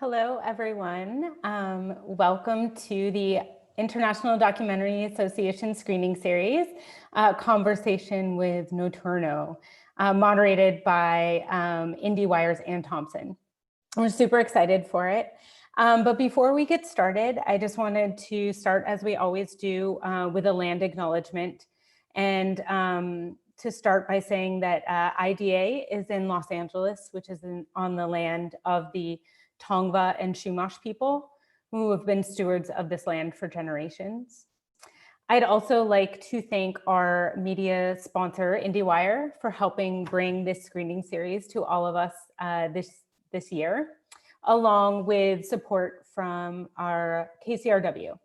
Hello, everyone. Welcome to the International Documentary Association screening series, Conversation with Noturno, moderated by IndieWire's Ann Thompson. We're super excited for it. But before we get started, I just wanted to start, as we always do, with a land acknowledgement. And to start by saying that IDA is in Los Angeles, which is on the land of the Tongva and Chumash people, who have been stewards of this land for generations. I'd also like to thank our media sponsor, IndieWire, for helping bring this screening series to all of us this year, along with support from our KCRW.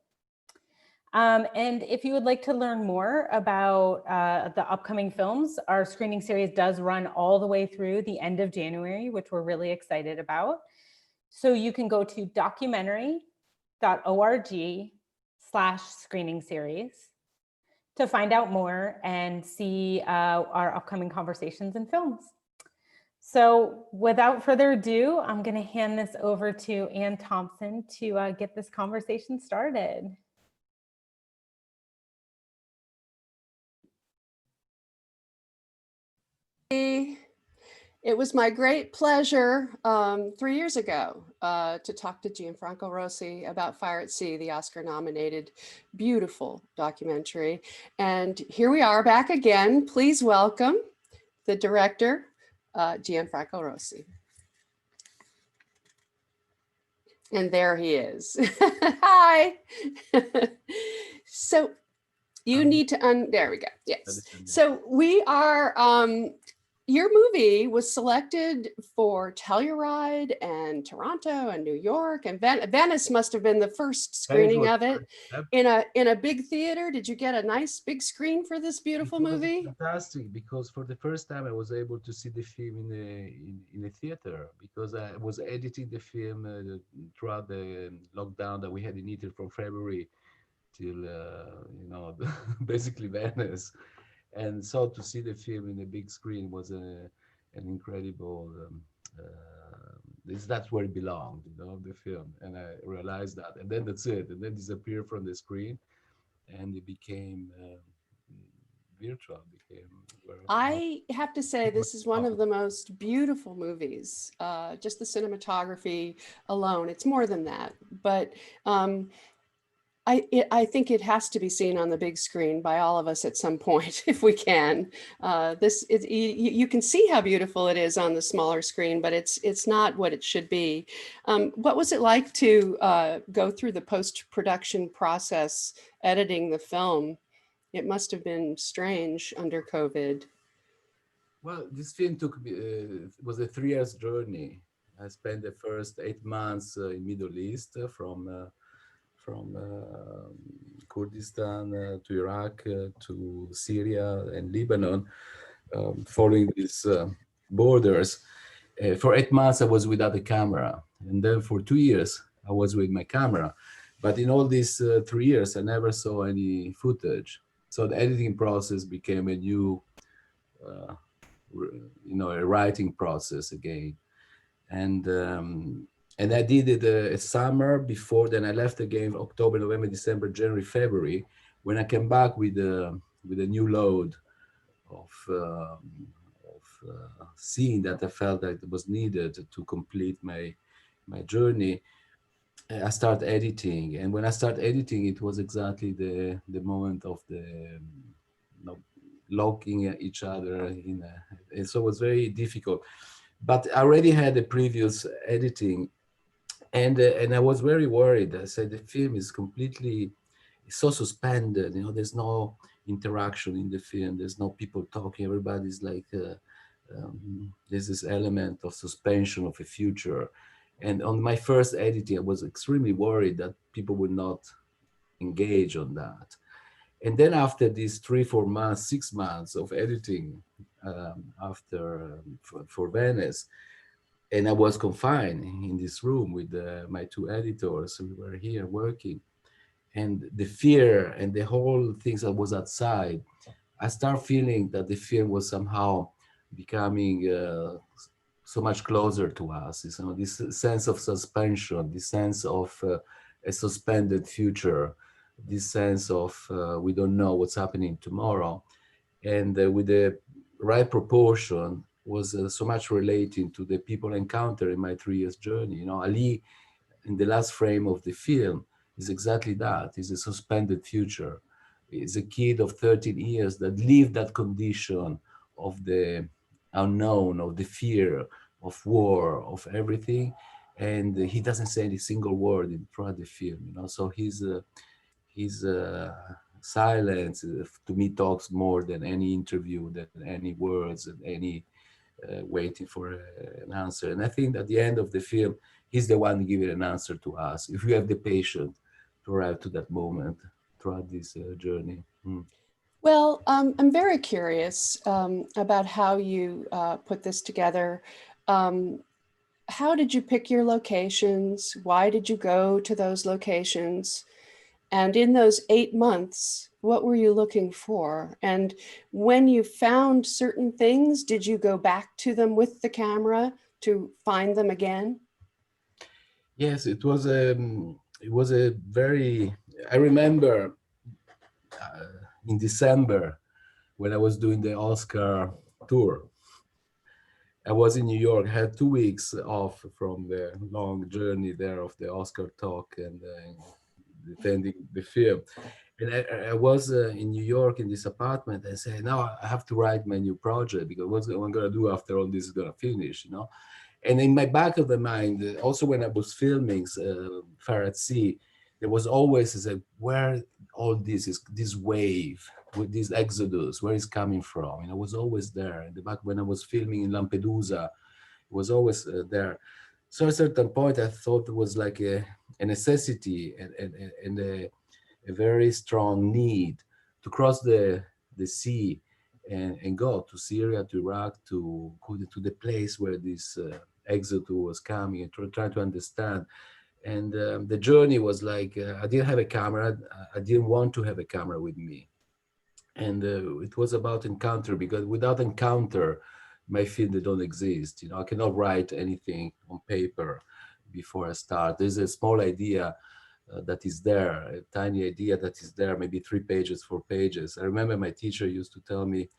And if you would like to learn more about the upcoming films, our screening series does run all the way through the end of January, which we're really excited about. So you can go to documentary.org/screening series to find out more and see our upcoming conversations and films. So without further ado, I'm going to hand this over to Ann Thompson to get this conversation started. It was my great pleasure 3 years ago to talk to Gianfranco Rosi about Fire at Sea, the Oscar-nominated beautiful documentary. And here we are back again. Please welcome the director, Gianfranco Rosi. And there he is. Hi. So you need to, there we go, yes. So we are, your movie was selected for Telluride and Toronto and New York, and Venice must have been the first screening of it in a big theater. Did you get a nice big screen for this beautiful movie? Fantastic, because for the first time I was able to see the film in a theater, because I was editing the film throughout the lockdown that we had in Italy from February till basically Venice. And so to see the film in a big screen was an incredible, that's where it belonged, the film. And I realized that, and then that's it. And then disappeared from the screen, and it became virtual. I have to say, this is one of the most beautiful movies. Just the cinematography alone, it's more than that. But I think it has to be seen on the big screen by all of us at some point, if we can. You can see how beautiful it is on the smaller screen, but it's not what it should be. What was it like to go through the post-production process, editing the film? It must have been strange under COVID. Well, this film was a 3 years journey. I spent the first 8 months in Middle East, from Kurdistan to Iraq to Syria and Lebanon, following these borders. For 8 months, I was without a camera. And then for 2 years, I was with my camera. But in all these 3 years, I never saw any footage. So the editing process became a new, a writing process again. And I did it a summer before. Then I left again October, November, December, January, February. When I came back with a new load of scene that I felt that it was needed to complete my journey, I started editing. And when I started editing, it was exactly the moment of the locking each other in. And so it was very difficult. But I already had the previous editing. And I was very worried. I said, the film is completely so suspended. There's no interaction in the film. There's no people talking. Everybody's like, there's this element of suspension of a future. And on my first editing, I was extremely worried that people would not engage on that. And then after these 3-4 months, 6 months of editing for Venice, and I was confined in this room with my 2 editors. We were here working, and the fear and the whole things that was outside, I started feeling that the film was somehow becoming so much closer to us. You know, this sense of suspension, this sense of a suspended future, this sense of we don't know what's happening tomorrow. And with the right proportion was so much relating to the people I encountered in my 3 years journey. You know, Ali, in the last frame of the film, is exactly that. It's a suspended future. It's a kid of 13 years that lived that condition of the unknown, of the fear, of war, of everything. And he doesn't say any single word in throughout the film, you know. So his silence to me talks more than any interview, than any words, and any waiting for an answer. And I think at the end of the film, he's the one giving an answer to us, if we have the patience to arrive to that moment throughout this journey. Well, I'm very curious about how you put this together. How did you pick your locations? Why did you go to those locations? And in those 8 months, what were you looking for? And when you found certain things, did you go back to them with the camera to find them again? Yes, it was a very, I remember in December when I was doing the Oscar tour. I was in New York, had 2 weeks off from the long journey there of the Oscar talk and defending the film. And I was in New York in this apartment. I said, now I have to write my new project, because what am I going to do after all this is going to finish, you know? And in my back of the mind, also when I was filming Far at Sea, there was always where all this is, this wave, with this exodus, where is coming from? And I was always there. In the back when I was filming in Lampedusa, it was always there. So at a certain point, I thought it was like a necessity and a very strong need to cross the sea and go to Syria, to Iraq, to the place where this exodus was coming, and try to understand. And the journey was like, I didn't have a camera. I didn't want to have a camera with me. And it was about encounter, because without encounter, my film, they don't exist. You know, I cannot write anything on paper before I start. There's a small idea that is there, a tiny idea that is there, maybe 3 pages, 4 pages. I remember my teacher used to tell me,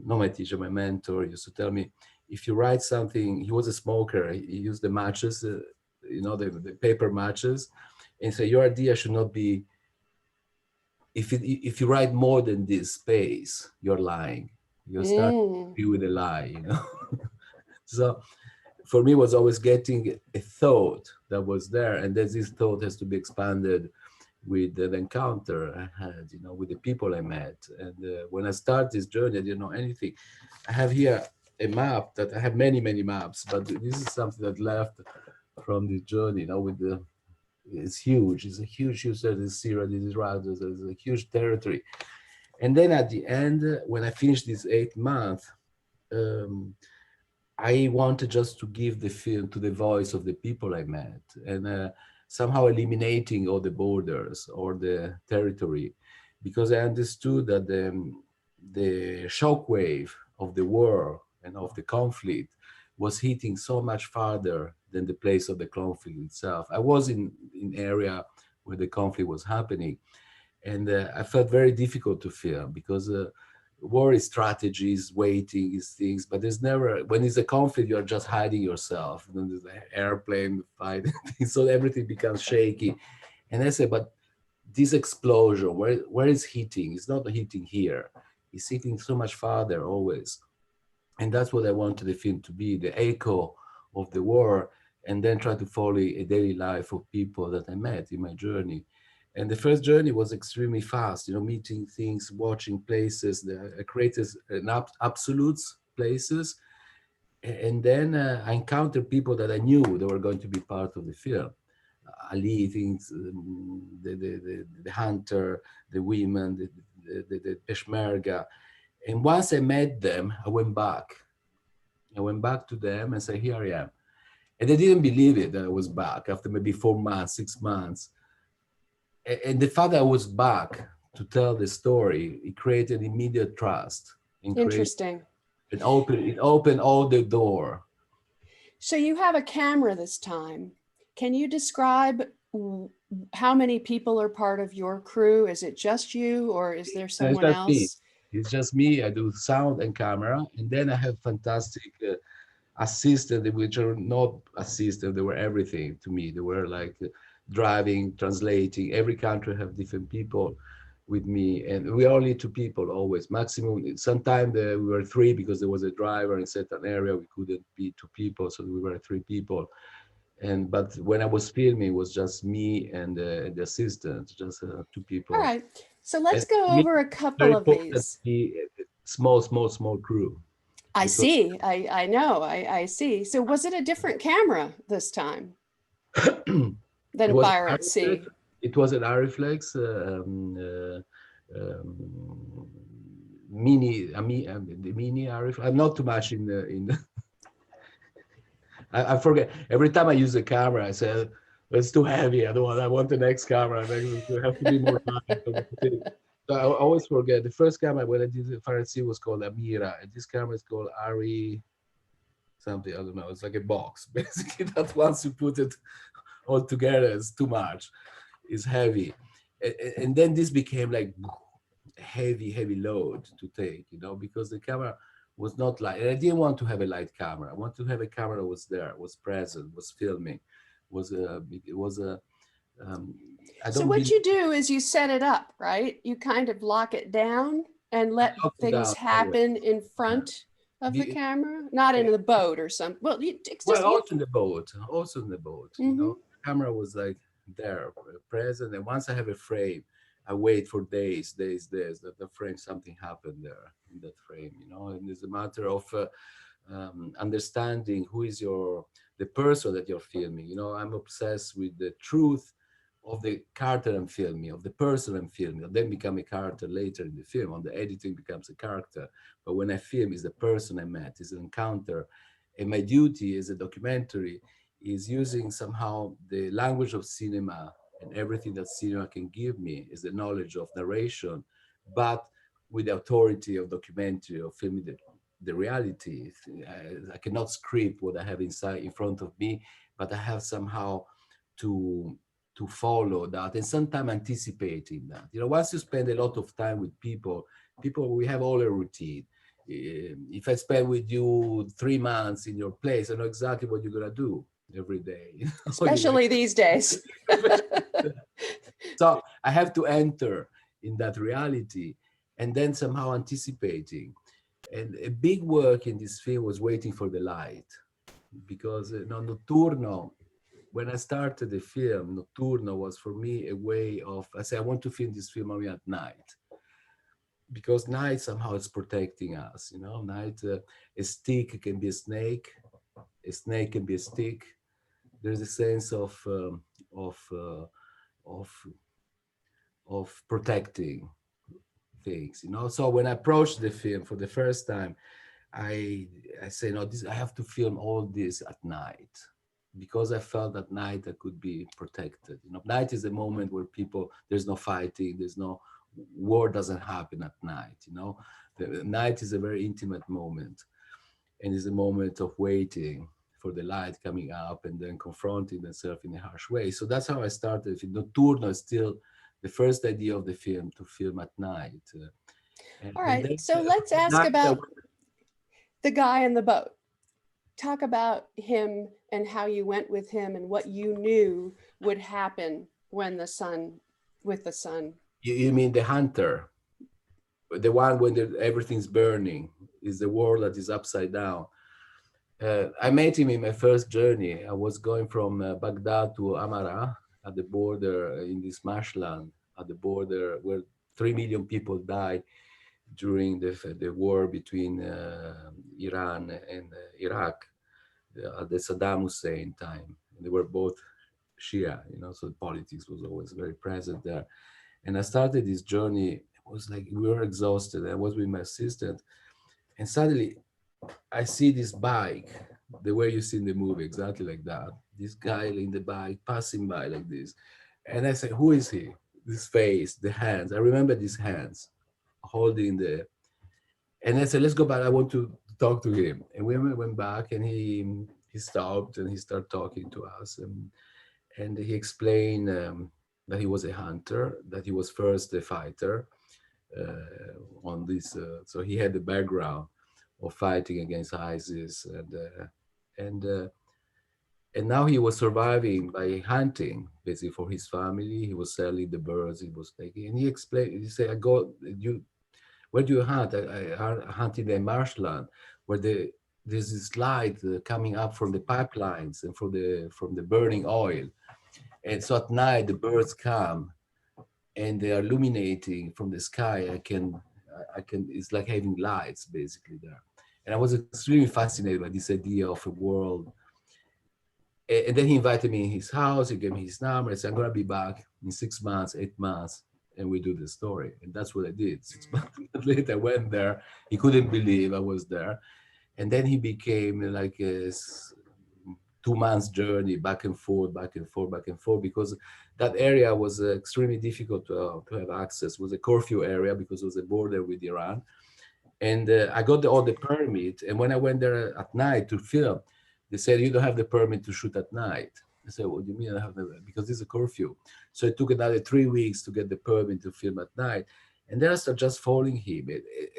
not my teacher, my mentor used to tell me, if you write something, he was a smoker, he used the matches, you know, the paper matches, and so your idea should not be, if you write more than this space, you're lying. You start with a lie, you know. So for me, it was always getting a thought that was there, and then this thought has to be expanded with the encounter I had, you know, with the people I met. And when I start this journey, I didn't know anything. I have here a map that I have many maps, but this is something that left from this journey, you know, with the, it's huge. It's a huge, there's Syria, there's Iraq, there's a huge territory. And then at the end, when I finished this 8 months, I wanted just to give the film to the voice of the people I met, and somehow eliminating all the borders or the territory, because I understood that the shockwave of the war and of the conflict was hitting so much farther than the place of the conflict itself. I was in area where the conflict was happening, and I felt very difficult to film, because war is strategies, waiting is things, but there's never, when it's a conflict, you're just hiding yourself. And then there's an airplane fighting, so everything becomes shaky. And I said, but this explosion, where it's hitting, it's not hitting here. It's hitting so much farther always. And that's what I wanted the film to be, the echo of the war, and then try to follow a daily life of people that I met in my journey. And the first journey was extremely fast, you know, meeting things, watching places. I created an absolutes places. And then I encountered people that I knew they were going to be part of the film. Ali, things, the hunter, the women, the Peshmerga. And once I met them, I went back. I went back to them and said, here I am. And they didn't believe it that I was back after maybe 4 months, 6 months. And the fact that I was back to tell the story, it created immediate trust. Interesting. It opened all the door. So you have a camera this time. Can you describe how many people are part of your crew? Is it just you, or is there No, it's someone just me. else? It's just me. I do sound and camera, and then I have fantastic assistant, which are not assistant. They were everything to me. They were like driving, translating. Every country have different people with me, and we are only two people always. Maximum. Sometimes we were three because there was a driver in certain area. We couldn't be two people, so we were three people. And but when I was filming, it was just me and the assistant, just two All people. right. So And let's for go me, over a it's couple very of important to these. be a small crew I because see. I know. I see. So was it a different camera this time than it was Fire an at Sea? Arriflex. It was an Arriflex um, the mini Arriflex. I'm not too much in the I forget every time I use the camera. I say it's too heavy. I don't want. I want the next camera. It have to be more light. So I always forget. The first camera when I did the Fire at Sea was called Amira, and this camera is called Ari something. I don't know. It's like a box. Basically, that once you put it all together, it's too much. It's heavy, and then this became like heavy load to take. Because the camera was not light. And I didn't want to have a light camera. I want to have a camera that was there, was present, was filming, it was a. Um, I So don't what believe you do is you set it up, right? You kind of lock it down and I let lock it things down always. happen in Yeah. front of the The, camera, not in the boat or something. Well, it's well, just you. also in the boat, also in the boat. Hmm. The camera was like there, present. And once I have a frame, I wait for days that the frame something happened there in that frame. And it's a matter of understanding who is the person that you're filming. I'm obsessed with the truth of the character I'm filming, of the person I'm filming, and then become a character later in the film. On the editing becomes a character, but when I film, is the person I met, is an encounter, and my duty as a documentary is using somehow the language of cinema and everything that cinema can give me is the knowledge of narration, but with the authority of documentary or filming the reality. I cannot script what I have inside in front of me, but I have somehow to follow that and sometimes anticipating that. Once you spend a lot of time with people, we have all a routine. If I spend with you 3 months in your place, I know exactly what you're gonna do every day. Especially these days. So I have to enter in that reality and then somehow anticipating. And a big work in this film was waiting for the light, because Notturno, when I started the film, Notturno was for me a way of, I say, I want to film this film only at night, because night somehow is protecting us. Night, a stick can be a snake can be a stick. There's a sense of uh, of of protecting things. So when I approached the film for the first time, I say, no, I have to film all this at night, because I felt at night I could be protected. Night is a moment where there's no fighting, war doesn't happen at night. The night is a very intimate moment, and is a moment of waiting for the light coming up and then confronting themselves in a harsh way. So that's how I started. Notturno is still the first idea of the film, to film at night. All And right. then So let's ask night, about the guy in the boat. Talk about him and how you went with him and what you knew would happen with the sun. you mean the hunter, the one when everything's burning, is the world that is upside down. I met him in my first journey. I was going from Baghdad to Amara at the border in this marshland at the border where 3 million people died during the war between Iran and Iraq at the Saddam Hussein time. They were both Shia, so politics was always very present there. And I started this journey. It was like we were exhausted. I was with my assistant, and suddenly I see this bike, the way you see in the movie, exactly like that. This guy in the bike passing by like this. And I said, who is he? This face, the hands. I remember these hands holding and I said, let's go back. I want to talk to him. And we went back, and he stopped and he started talking to us, and he explained that he was a hunter, that he was first a fighter on this. So he had the background of fighting against ISIS, and uh, and now he was surviving by hunting, basically for his family. He was selling the birds he was taking, and he explained. He said, "I go. You, where do you hunt? I hunt in the marshland, where there's this light coming up from the pipelines and from the burning oil. And so at night the birds come and they are illuminating from the sky. I can. It's like having lights basically there. And I was extremely fascinated by this idea of a world. And then he invited me in his house. He gave me his number. I said, I'm gonna be back in 6 months, 8 months, and we do the story. And that's what I did. 6 months later, I went there. He couldn't believe I was there. And then he became like a 2 months journey back and forth, back and forth, back and forth, because that area was extremely difficult to have access. It was a curfew area because it was a border with Iran. And I got all the permit. And when I went there at night to film, they said, you don't have the permit to shoot at night. I said, what do you mean I have the, because this is a curfew. So it took another 3 weeks to get the permit to film at night. And then I started just following him.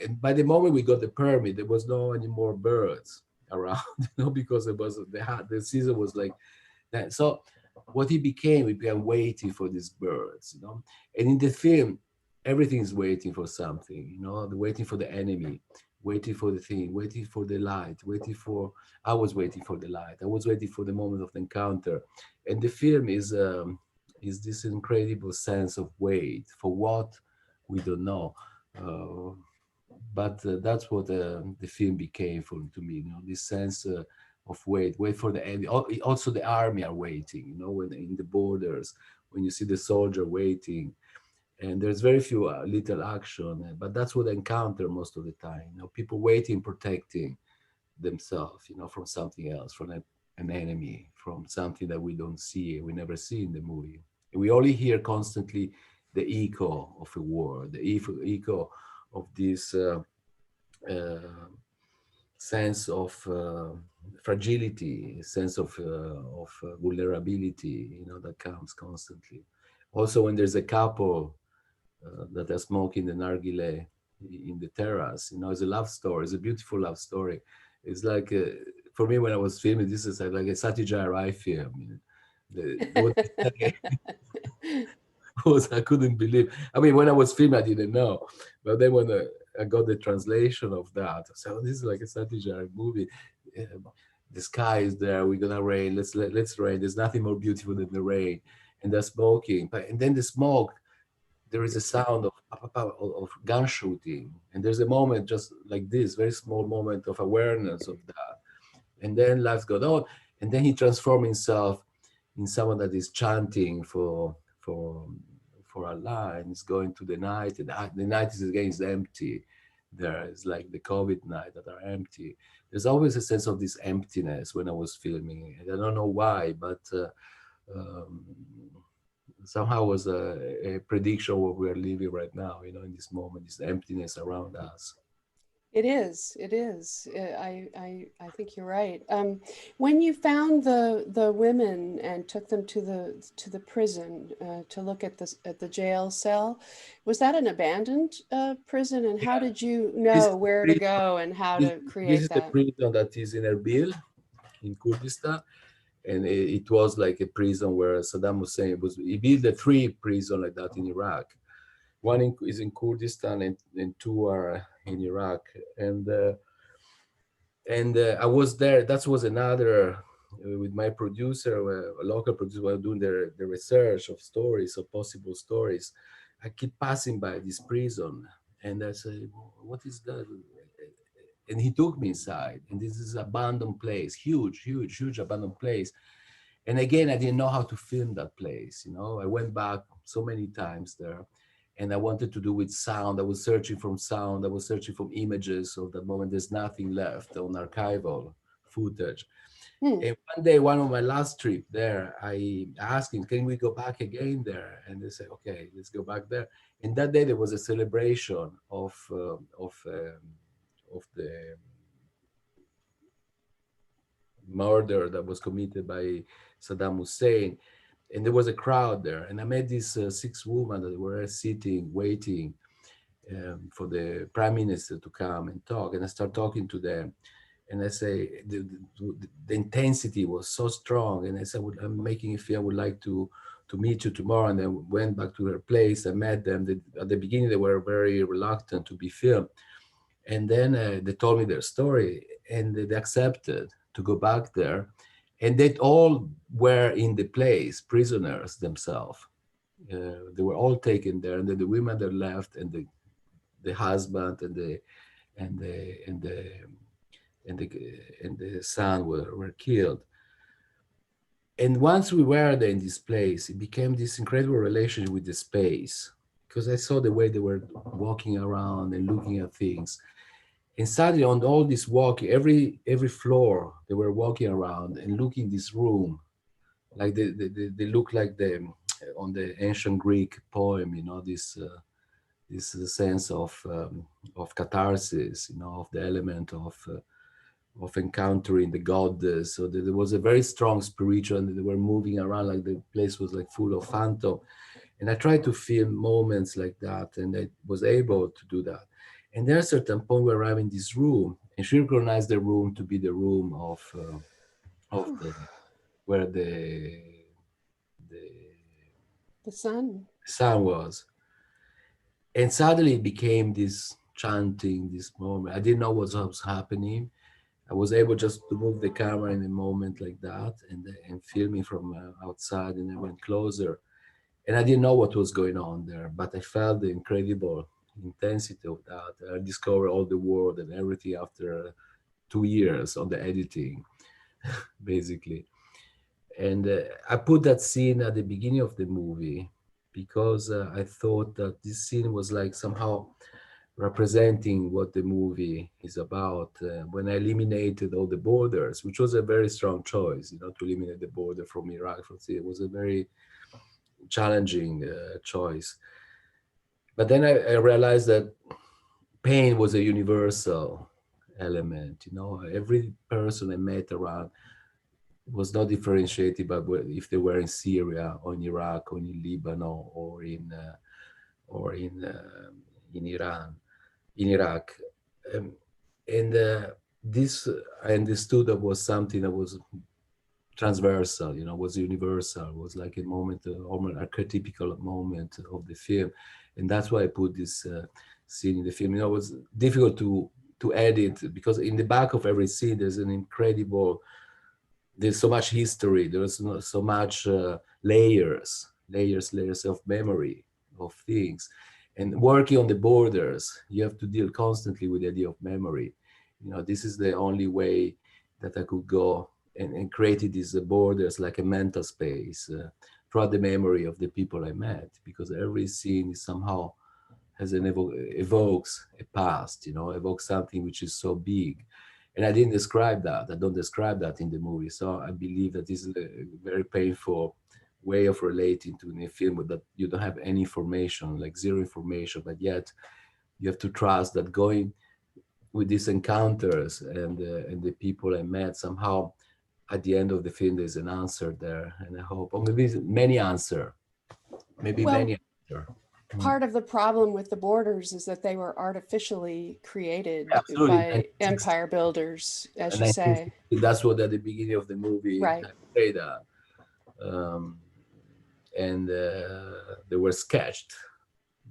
And by the moment we got the permit, there was no any more birds around, because it was the season was like that. So what he began waiting for these birds. And in the film, everything is waiting for something, waiting for the enemy, waiting for the thing, waiting for the light, I was waiting for the light. I was waiting for the moment of the encounter. And the film is this incredible sense of wait for what we don't know. Uh, but that's what the film became to me, this sense of wait for the enemy. Also, the army are waiting, when in the borders, when you see the soldier waiting, and there's very few little action, but that's what I encounter most of the time. People waiting, protecting themselves, from something else, from an enemy, from something that we don't see, we never see in the movie. We only hear constantly the echo of a war, the echo of this uh, sense of fragility, sense of vulnerability, that comes constantly. Also, when there's a couple that are smoking the nargile in the terrace, it's a love story. It's a beautiful love story. It's like, for me, when I was filming, this is like a Satyajit Ray film. What was, I couldn't believe. I mean, when I was filming, I didn't know, but then when I got the translation of that, I said, "Oh, this is like a Satyajit movie. The sky is there. We're gonna rain. Let's rain. There's nothing more beautiful than the rain." And the smoking, and then the smoke. There is a sound of gun shooting, and there's a moment just like this, very small moment of awareness of that, and then life goes on, and then he transforms himself in someone that is chanting for Allah, and is going to the night, and the night is again is empty. There is like the COVID night that are empty. There's always a sense of this emptiness when I was filming, and I don't know why, but um, somehow was a prediction of what we are living right now, in this moment, this emptiness around us. It is. It is. I think you're right. When you found the women and took them to the prison to look at the jail cell, was that an abandoned prison? And how did you know where to go and how This, to this create is the that? prison that is in Erbil, in Kurdistan, and it was like a prison where Saddam Hussein he built 3 prisons like that in Iraq. One is in Kurdistan, and 2 are in Iraq. And I was there. That was another with my producer, a local producer, while doing the research of stories, of possible stories. I keep passing by this prison, and I say, "What is that?" And he took me inside, and this is abandoned place, huge, huge, huge abandoned place. And again, I didn't know how to film that place. I went back so many times there, and I wanted to do with sound. I was searching for sound. I was searching for images of that moment. There's nothing left on archival footage. Hmm. And one day, one of my last trip there, I asked him, "Can we go back again there?" And they said, "Okay, let's go back there." And that day there was a celebration of murder that was committed by Saddam Hussein. And there was a crowd there. And I met these 6 women that were sitting, waiting for the prime minister to come and talk. And I start talking to them. And I say, the intensity was so strong. And I said, I'm making a film. I would like to meet you tomorrow. And then went back to her place. I met them. At the beginning, they were very reluctant to be filmed. And then they told me their story, and they accepted to go back there. And they all were in the place, prisoners themselves. They were all taken there. And then the women that left, and the husband and the son were killed. And once we were there in this place, it became this incredible relationship with the space, because I saw the way they were walking around and looking at things. And suddenly on all this walking, every floor, they were walking around and looking this room, like they look like on the ancient Greek poem, this sense of catharsis, of the element of encountering the goddess. So there was a very strong spiritual, and they were moving around like the place was like full of phantom. And I tried to film moments like that, and I was able to do that. And there, at a certain point, we arrived in this room, and she recognized the room to be the room where the sun was. And suddenly it became this chanting, this moment. I didn't know what was happening. I was able just to move the camera in a moment like that, and filming from outside, and I went closer. And I didn't know what was going on there, but I felt the incredible intensity of that. I discovered all the world and everything after 2 years on the editing, basically. And I put that scene at the beginning of the movie because I thought that this scene was like somehow representing what the movie is about. When I eliminated all the borders, which was a very strong choice, to eliminate the border from Iraq, from Syria, it was a very challenging choice. But then I realized that pain was a universal element. Every person I met around was not differentiated by if they were in Syria or in Iraq or in Lebanon or in Iran, in Iraq. This I understood that was something that was transversal, was universal, was like a moment, almost archetypical moment of the film. And that's why I put this scene in the film. It was difficult to edit, because in the back of every scene, there's so much history, there's so much layers of memory of things. And working on the borders, you have to deal constantly with the idea of memory. This is the only way that I could go and created these borders like a mental space throughout the memory of the people I met, because every scene is somehow has evokes a past, evokes something which is so big. And I didn't describe that. I don't describe that in the movie. So I believe that this is a very painful way of relating to a film that you don't have any information, like zero information, but yet you have to trust that going with these encounters and the people I met, somehow at the end of the film, there's an answer there. And I hope, or maybe many answer. Part of the problem with the borders is that they were artificially created Absolutely. by empire builders, as you say. That's what at the beginning of the movie right. I say that. And they were sketched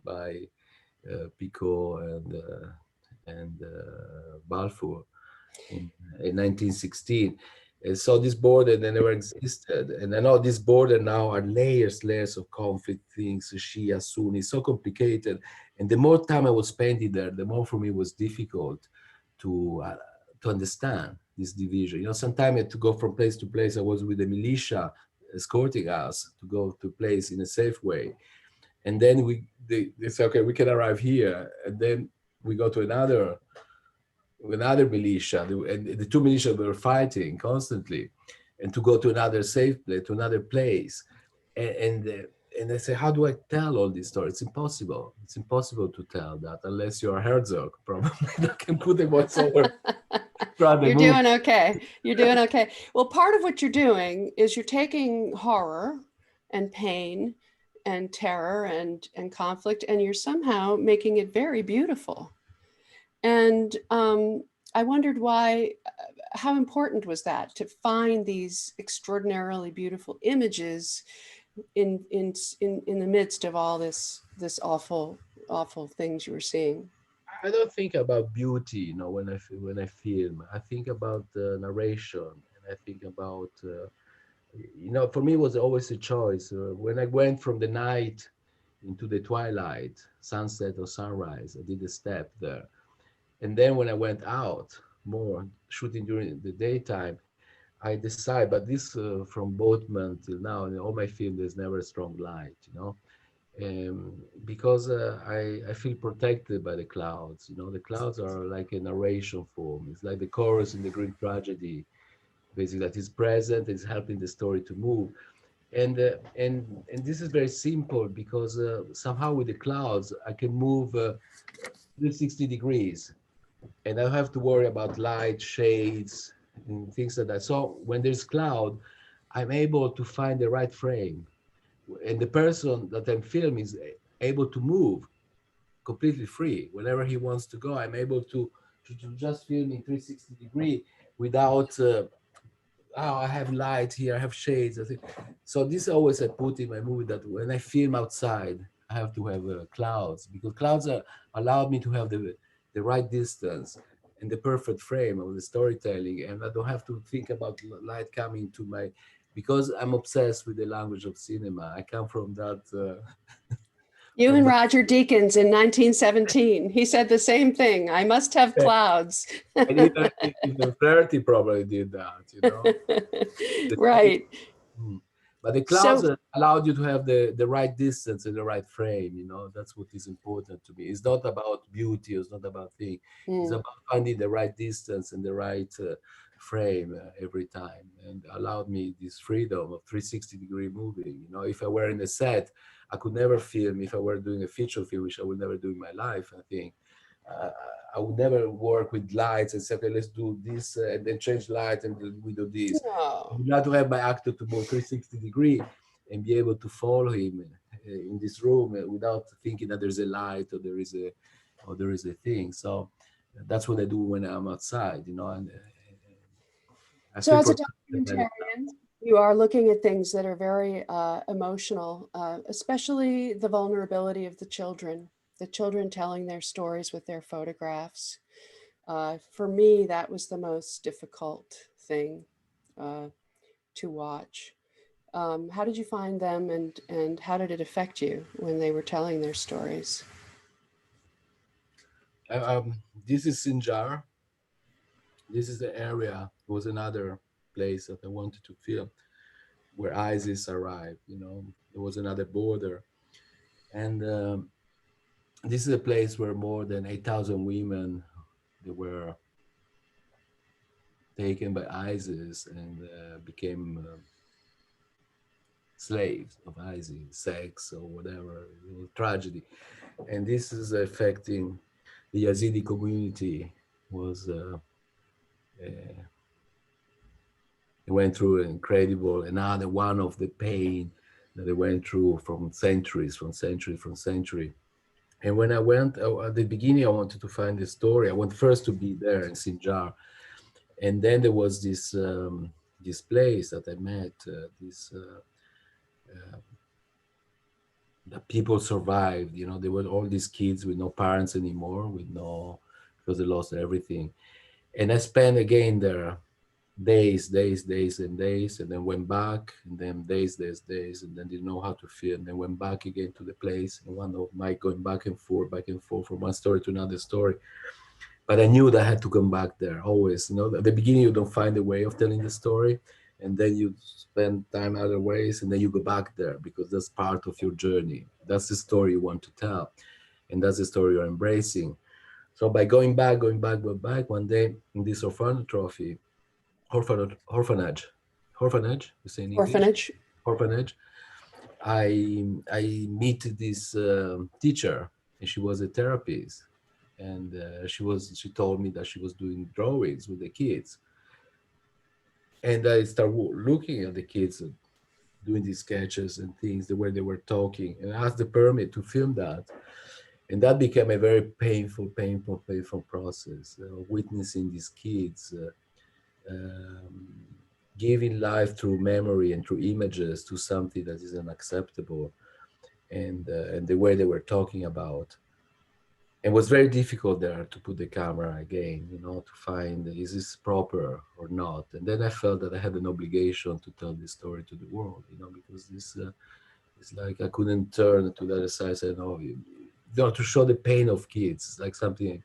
by Picot and Balfour in 1916. And so this border, they never existed. And I know this border now are layers of conflict things, Shia, Sunni, so complicated. And the more time I was spending there, the more for me it was difficult to understand this division. Sometimes I had to go from place to place. I was with the militia escorting us to go to place in a safe way. And then they say, okay, we can arrive here. And then we go to another militia, and the two militia were fighting constantly, and to go to another safe place, to another place. And I say, how do I tell all this story? It's impossible. It's impossible to tell that unless you're Herzog, probably, that can put a voiceover throughout the You're movie. doing okay. You're doing okay. Well, part of what you're doing is you're taking horror and pain and terror and conflict, and you're somehow making it very beautiful. And I wondered why, how important was that to find these extraordinarily beautiful images in the midst of all this awful things you were seeing? I don't think about beauty, when I film. I think about the narration, and I think about, for me, it was always a choice. When I went from the night into the twilight, sunset or sunrise, I did a step there. And then when I went out more, shooting during the daytime, I decided, but this from Boatman till now, in all my film, there's never a strong light. Because I feel protected by the clouds. The clouds are like a narration form. It's like the chorus in the Greek tragedy, basically, that is present, is helping the story to move. And this is very simple because somehow with the clouds I can move 360 degrees, and I don't have to worry about light, shades, and things like that. So when there's cloud, I'm able to find the right frame, and the person that I'm filming is able to move completely free whenever he wants to go. I'm able to just film in 360 degree without I have light here, I have shades. I think so. This always I put in my movie, that when I film outside, I have to have clouds, because clouds allow me to have the right distance and the perfect frame of the storytelling, and I don't have to think about light coming to my, because I'm obsessed with the language of cinema. I come from that. You From and that. Roger Deakins in 1917. He said the same thing. I must have clouds. And even Flaherty probably did that. The same. Right. Mm. But the clouds So, allowed you to have the right distance and the right frame. That's what is important to me. It's not about beauty, it's not about thing. It's mm, about finding the right distance and the right frame every time, and allowed me this freedom of 360-degree moving. If I were in a set, I could never film. If I were doing a feature film, which I will never do in my life, I think, uh, I would never work with lights and say, okay, let's do this and then change light and then we do this. I no. would like to have my actor to move 360 degree and be able to follow him in this room without thinking that there's a light or there is a thing. So that's what I do when I'm outside, and I So feel as a protected by the documentarian, you are looking at things that are very emotional, especially the vulnerability of the children telling their stories with their photographs. For me, that was the most difficult thing uh, to watch. How did you find them, and how did it affect you when they were telling their stories? This is Sinjar. This is the area. It was another place that I wanted to film, where ISIS arrived. There was another border, and this is a place where more than 8,000 women, they were taken by ISIS and became slaves of ISIS, sex or whatever. It was tragedy, and this is affecting the Yazidi community. Was They went through another one of the pain that they went through from century. And when I went at the beginning, I wanted to find the story. I wanted first to be there in Sinjar, and then there was this place that I met. The people survived. There were all these kids with no parents anymore, because they lost everything. And I spent again there days and days, and then went back, and then days, and then didn't know how to feel, and then went back again to the place, and one of my going back and forth from one story to another story. But I knew that I had to come back there always. At the beginning you don't find a way of telling the story, and then you spend time other ways, and then you go back there because that's part of your journey. That's the story you want to tell, and that's the story you're embracing. So by going back, one day in this orphanage, you say in English? Orphanage. Orphanage. I meet this teacher, and she was a therapist, and she told me that she was doing drawings with the kids, and I started looking at the kids doing these sketches and things, the way they were talking, and I asked the permit to film that. And that became a very painful process, witnessing these kids giving life through memory and through images to something that is unacceptable, and the way they were talking about. It was very difficult there to put the camera again, to find, is this proper or not? And then I felt that I had an obligation to tell this story to the world, because this it's like I couldn't turn to the other side and say, no, to show the pain of kids, it's like something,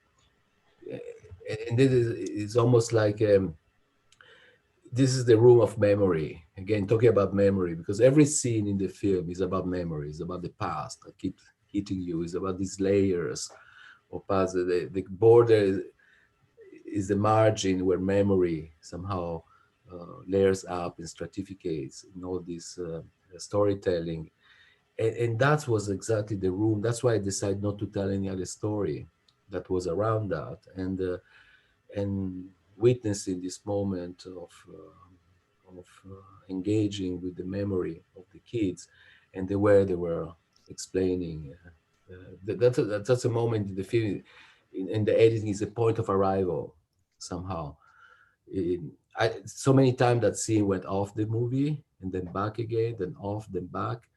and it's almost like this is the room of memory. Again, talking about memory, because every scene in the film is about memory, it's about the past that keeps hitting you, it's about these layers of past. The border is the margin where memory somehow layers up and stratificates in all this storytelling. And that was exactly the room. That's why I decided not to tell any other story that was around that. And witnessing this moment of engaging with the memory of the kids and the way they were explaining. That's a moment in the film, in the editing, is a point of arrival somehow. So many times that scene went off the movie and then back again, then off, then back,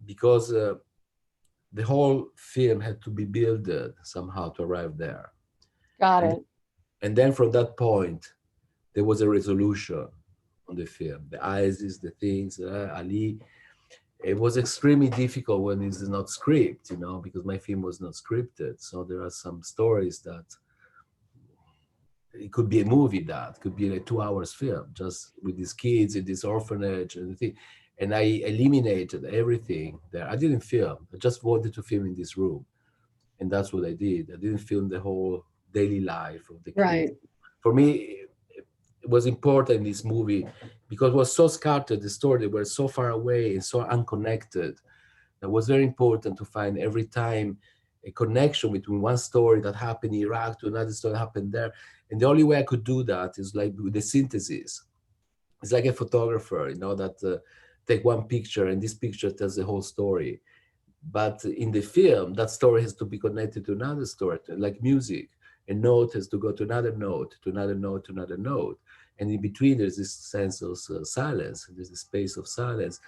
because the whole film had to be built somehow to arrive there. Got it. And then from that point, there was a resolution on the film. The ISIS, the things, Ali. It was extremely difficult when it's not script, because my film was not scripted. So there are some stories that it could be a movie, that could be a 2 hours film, just with these kids in this orphanage and the thing. And I eliminated everything there. I didn't film. I just wanted to film in this room. And that's what I did. I didn't film the whole daily life of the kids. Right. For me, it was important in this movie because it was so scattered, the story, they were so far away and so unconnected. It was very important to find every time a connection between one story that happened in Iraq to another story that happened there. And the only way I could do that is like with the synthesis. It's like a photographer, that take one picture and this picture tells the whole story. But in the film, that story has to be connected to another story, like music. A note has to go to another note, to another note, to another note. And in between, there's this sense of silence. There's a space of silence.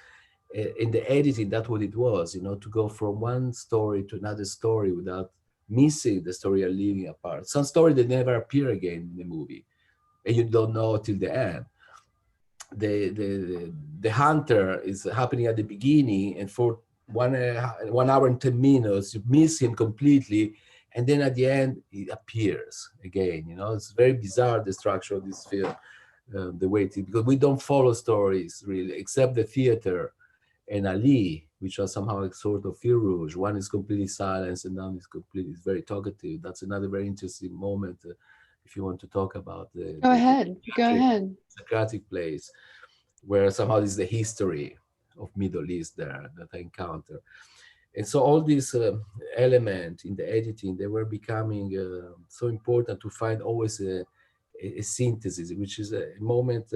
In the editing, that's what it was, to go from one story to another story without missing the story or leaving apart. Some story that never appear again in the movie, and you don't know till the end. The hunter is happening at the beginning, and for 1 hour and 10 minutes, you miss him completely. And then at the end, he appears again. It's very bizarre, the structure of this film, the way it is, because we don't follow stories really, except the theater and Ali, which are somehow a sort of fil rouge. One is completely silent, and one is completely very talkative. That's another very interesting moment. If you want to talk about Go ahead. Socratic place, where somehow this is the history of Middle East there that I encounter. And so all these elements in the editing, they were becoming so important to find always a synthesis, which is a moment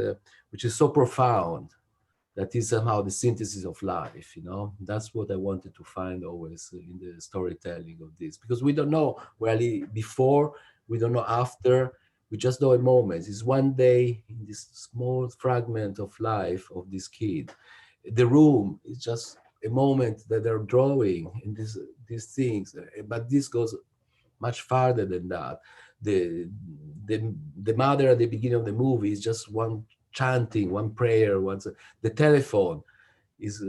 which is so profound that is somehow the synthesis of life, That's what I wanted to find always in the storytelling of this, because we don't know really before, we don't know after, we just know a moment. It's one day in this small fragment of life of this kid. The room is just a moment that they're drawing and these things, but this goes much farther than that. The mother at the beginning of the movie is just one chanting, one prayer, the telephone is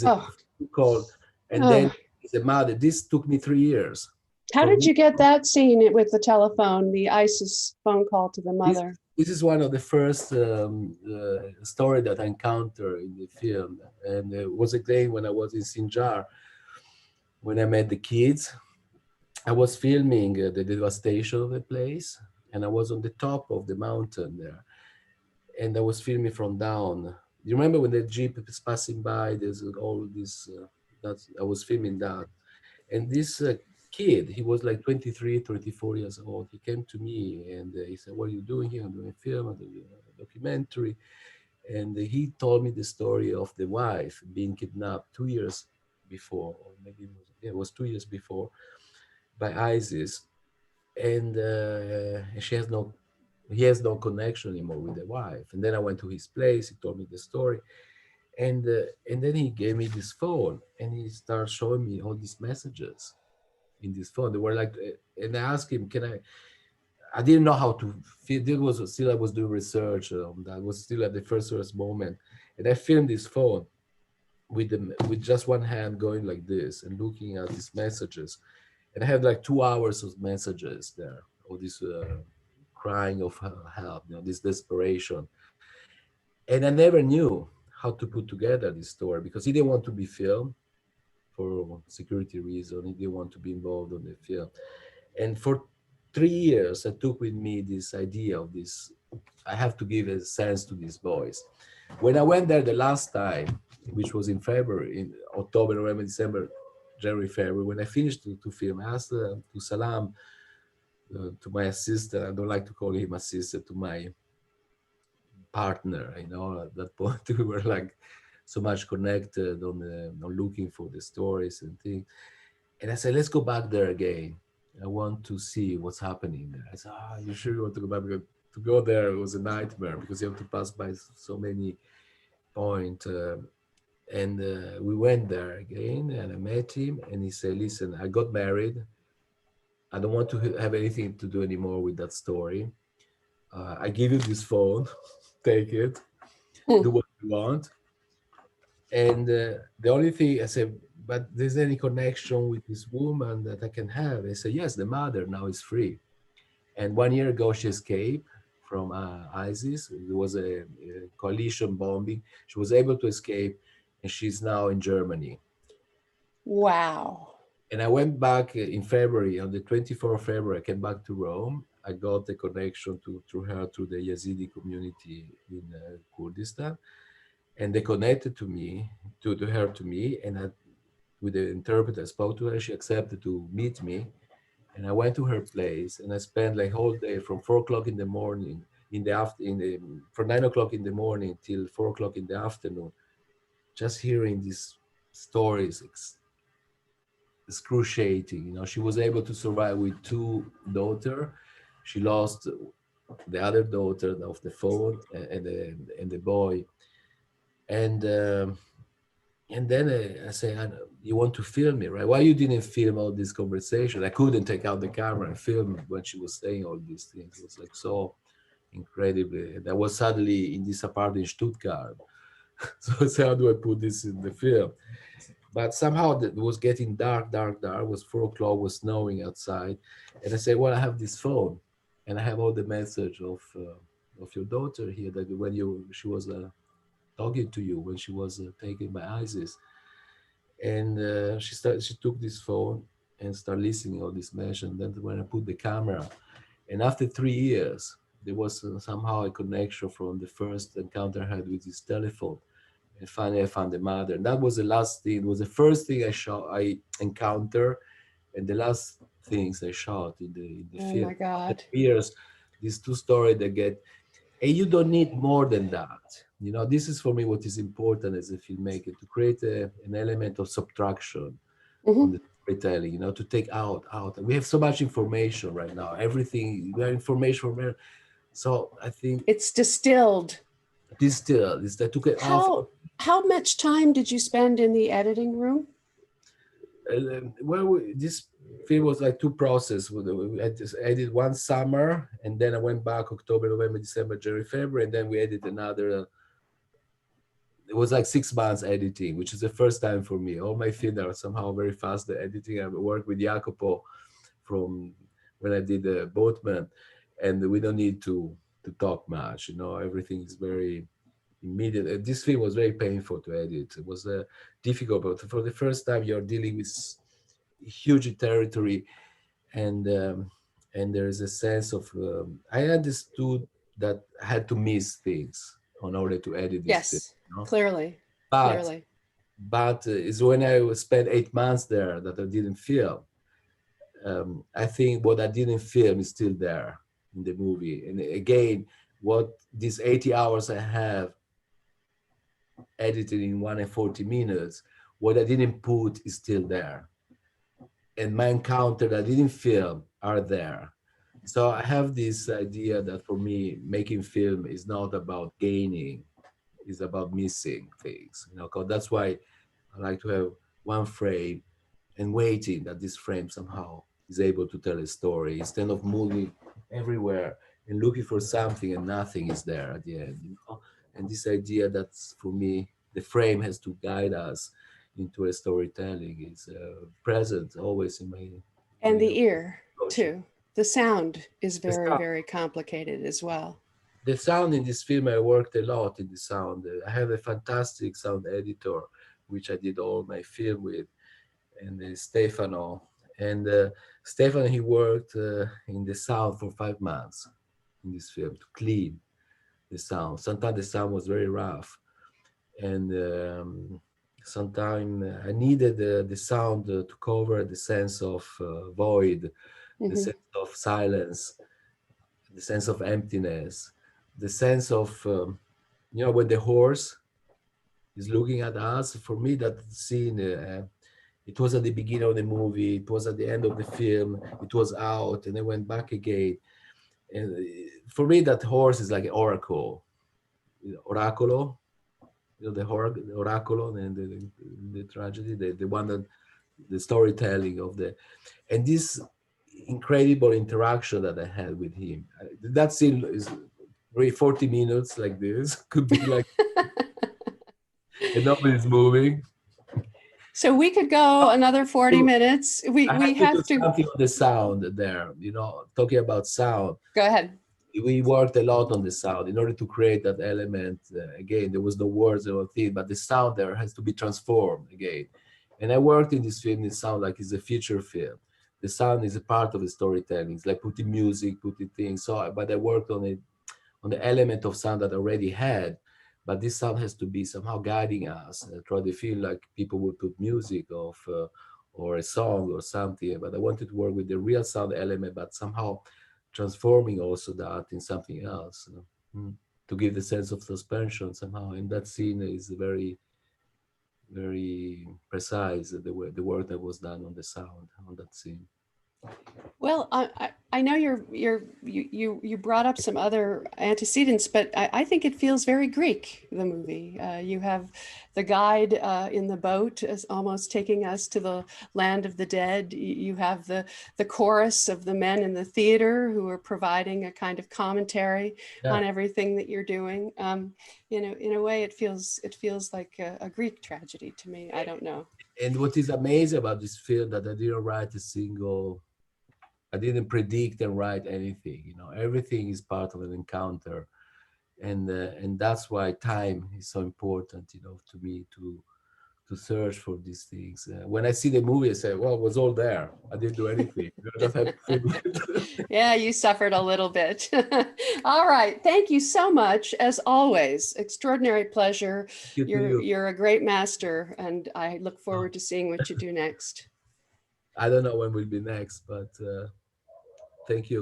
a call, and then the mother. This took me 3 years. How did you get that scene with the telephone, the ISIS phone call to the mother? This is one of the first story that I encountered in the film, and it was again when I was in Sinjar, when I met the kids. I was filming the devastation of the place, and I was on the top of the mountain there, and I was filming from down. You remember when the jeep is passing by? There's all this. I was filming that, and this kid. He was like 23, 34 years old. He came to me and he said, "What are you doing here?" "I'm doing a film, I'm doing a documentary." And he told me the story of the wife being kidnapped 2 years before, or maybe it was 2 years before, by ISIS. And he has no connection anymore with the wife. And then I went to his place. He told me the story, and then he gave me this phone, and he started showing me all these messages in this phone. They were like, and I asked him, "Can I?" I didn't know how to feel. This was still I was doing research. That was still at the first moment, and I filmed this phone with just one hand going like this and looking at these messages, and I had like 2 hours of messages there, all this crying of help, this desperation, and I never knew how to put together this story because he didn't want to be filmed for security reason. He didn't want to be involved on the film, and for 3 years I took with me this idea of this. I have to give a sense to these boys. When I went there the last time, which was in February, in October, November, December, January, February, when I finished to film, I asked to Salam, to my assistant, I don't like to call him assistant, to my partner, at that point we were like so much connected on looking for the stories and things. And I said, let's go back there again. I want to see what's happening there. I said, you sure you want to go back? Because to go there was a nightmare because you have to pass by so many points. And we went there again and I met him and he said, listen, I got married. I don't want to have anything to do anymore with that story. I give you this phone, take it, do what you want. And the only thing I said, but there's any connection with this woman that I can have? I said, yes, the mother now is free. And 1 year ago, she escaped from ISIS. There was a coalition bombing. She was able to escape and she's now in Germany. Wow. And I went back in February, on the 24th of February, I came back to Rome. I got the connection through her, through the Yazidi community in Kurdistan. And they connected to her to me. And with the interpreter, I spoke to her. She accepted to meet me. And I went to her place and I spent like whole day from 4 o'clock in the morning, from 9 o'clock in the morning till 4 o'clock in the afternoon, just hearing these stories, excruciating. She was able to survive with 2 daughters. She lost the other daughter of the phone and the boy. And then I say, you want to film me, right? Why you didn't film all this conversation? I couldn't take out the camera and film when she was saying all these things. It was like so incredibly. And I was suddenly in this apartment in Stuttgart. So I said, how do I put this in the film? But somehow it was getting dark. It was 4 o'clock, was snowing outside. And I said, well, I have this phone and I have all the message of your daughter here that when she was talking to you when she was taken by ISIS. And she took this phone and started listening all this message. And then when I put the camera, and after 3 years, there was somehow a connection from the first encounter I had with this telephone. And finally I found the mother. And that was the last thing. It was the first thing I encountered and the last things I shot in the film. Oh my God. After years, these 2 stories that get, and you don't need more than that. This is for me what is important as a filmmaker, to create an element of subtraction on the storytelling, to take out. We have so much information right now. Everything, we have information from. So I think it's distilled. I took it off. How much time did you spend in the editing room? Well, this film was like 2 processes. I did one summer, and then I went back October, November, December, January, February, and then we edited another. It was like 6 months editing, which is the first time for me. All my films are somehow very fast. The editing, I worked with Jacopo from when I did the Boatman, and we don't need to talk much. Everything is very immediate. This film was very painful to edit. It was difficult, but for the first time you're dealing with huge territory, and there is a sense of I understood that I had to miss things in order to edit this film. Clearly. But it's when I spent 8 months there that I didn't film. I think what I didn't film is still there in the movie. And again, what these 80 hours I have edited in 1 and 40 minutes, what I didn't put is still there. And my encounter that I didn't film are there. So I have this idea that for me, making film is not about gaining, it's about missing things. You know, 'cause that's why I like to have one frame and waiting that this frame somehow is able to tell a story instead of moving everywhere and looking for something and nothing is there at the end. You know? And this idea that for me, the frame has to guide us into a storytelling is present always in my And my the ear, approach. too. The sound is The very, sound. very complicated as well. The sound in this film, I worked a lot in the sound. I have a fantastic sound editor, which I did all my film with, and Stefano. And Stefano, he worked in the sound for 5 months in this film to clean the sound. Sometimes the sound was very rough, and sometimes I needed the sound to cover the sense of void, the sense of silence, the sense of emptiness, the sense of, you know, when the horse is looking at us. For me, that scene, it was at the beginning of the movie, it was at the end of the film, it was out, and I went back again. And for me, that horse is like an oracle, oracolo, you know, the oraculo and the tragedy, the one that the storytelling of the, and this incredible interaction that I had with him. That scene is really 40 minutes like this, could be like, and nobody's moving. So we could go another 40 minutes. We I had have do to something on the sound there, you know, talking about sound. go ahead. We worked a lot on the sound in order to create that element. Again, there was no words or thing, but the sound there has to be transformed again. And I worked in this film, it sound like it's a feature film. The sound is a part of the storytelling. It's like putting music, putting things. So, but I worked on it, on the element of sound that I already had, but this sound has to be somehow guiding us. I try to feel like people would put music of, or a song or something, but I wanted to work with the real sound element, but somehow transforming also that in something else, to give the sense of suspension somehow. And that scene is very, very precise, the work that was done on the sound on that scene. Well, I know you brought up some other antecedents, but I think it feels very Greek, the movie. You have the guide in the boat as almost taking us to the land of the dead. You have the chorus of the men in the theater who are providing a kind of commentary on everything that you're doing. You know, in a way, it feels like a Greek tragedy to me. I don't know. And what is amazing about this film that I didn't predict and write anything. You know, everything is part of an encounter, and that's why time is so important. You know, to me to search for these things. When I see the movie, I say, "Well, it was all there. I didn't do anything. I just had to film it." Yeah, you suffered a little bit. All right. Thank you so much. As always, extraordinary pleasure. You're a great master, and I look forward to seeing what you do next. I don't know when will be next, but thank you.